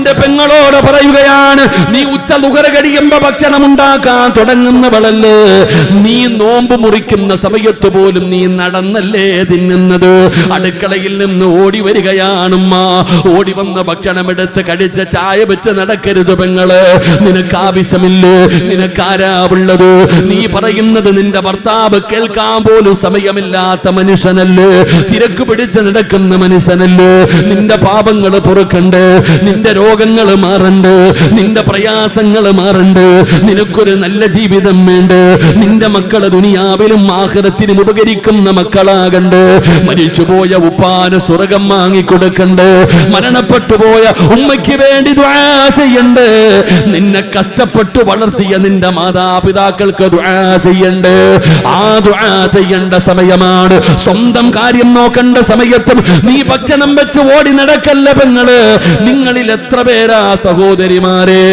തന്റെ പെങ്ങളോട് പറയുകയാണ്, നീ ഉച്ച ദുഹർ കഴിയുമ്പോ ഭക്ഷണം ഉണ്ടാക്കാൻ തുടങ്ങുന്നവളല്ലേ, നീ നോമ്പ് മുറിക്കുന്ന സമയത്ത് പോലും നീ നടന്നല്ലേ തിന്നുന്നത്? അടുക്കളയിൽ നിന്ന് ഓടി വരികയാണുമ്മ. ഓടി വന്ന ഭക്ഷണം എടുത്ത് കഴിച്ച് ചായ വെച്ച് നടക്കരുത് പെങ്ങള്. നിനക്ക് ആവശ്യമില്ലേ? നിനക്കാരാവുള്ളത്? നീ പറയുന്നത് നിന്റെ ഭർത്താവ് കേൾക്കാൻ പോലും സമയമില്ലാത്ത മനുഷ്യനല്ലേ? തിരക്ക് പിടിച്ച് നടക്കുന്ന മനുഷ്യനല്ലേ? നിന്റെ പാപങ്ങൾ പൊറുക്കണ്ട്, നിന്റെ രോഗങ്ങൾ മാറണ്ട്, നിന്റെ പ്രയാസങ്ങൾ മാറണ്ട്, നിനക്കൊരു നല്ല ജീവിതം വേണ്ട. നിന്റെ മക്കളെ ദുനിയാവിലും ആഖിറത്തിലും ഉപകരിക്കുന്ന മക്കളാകണ്ട്. മരിച്ചുപോയ ഉപ്പാന് സ്വർഗം വാങ്ങിക്കൊടുക്കണ്ട്. മരണപ്പെട്ടു പോയ ഉമ്മയ്ക്ക് വേണ്ടി ദുആ ചെയ്യണ്ട്. നിന്നെ കഷ്ടപ്പെട്ടു വളർത്തിയ നിന്റെ മാതാപിതാക്കൾക്ക് ദുആ ചെയ്യണ്ട്. ആ ദുആ ചെയ്യേണ്ട സമയമാണ്. സ്വന്തം കാര്യം നോക്കേണ്ട സമയത്തും നീ ഭക്ഷണം വെച്ച് ഓടി നടക്കല്ല പെങ്ങള്. നിങ്ങളിൽ എത്ര പേരാ സഹോദരിമാരെ,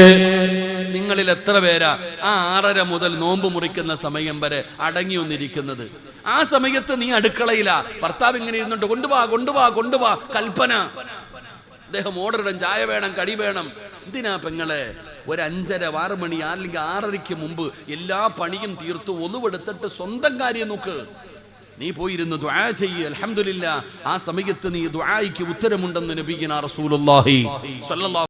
നിങ്ങളിൽ എത്ര പേരാ ആ 6:30 മുതൽ നോമ്പ് മുറിക്കുന്ന സമയം വരെ അടങ്ങി ഒന്നിരിക്കുന്നത്? ആ സമയത്ത് നീ അടുക്കളയിലാ, ഭർത്താവ് ഇങ്ങനെ ഇരുന്നിട്ട് കൊണ്ടുപോവാ കൊണ്ടുപോവാ കൊണ്ടുപോവാ കൽപ്പന. അദ്ദേഹം ഓർഡർ ഇടും, ചായ വേണം, കടി വേണം. എന്തിനാ പെങ്ങളെ? ഒരു 5:30 6 മണി അല്ലെങ്കിൽ 6:30 മുമ്പ് എല്ലാ പണിയും തീർത്തു ഒന്നുവെടുത്തിട്ട് സ്വന്തം കാര്യം നോക്ക്. നീ പോയിരുന്ന് ദുആ ചെയ്യ്. അൽഹംദുലില്ലാ, ആ സമയത്ത് നീ ദുആയ്ക്ക് ഉത്തരമുണ്ടെന്ന് നബിയുനാ റസൂലുള്ളാഹി സ്വല്ലല്ലാഹു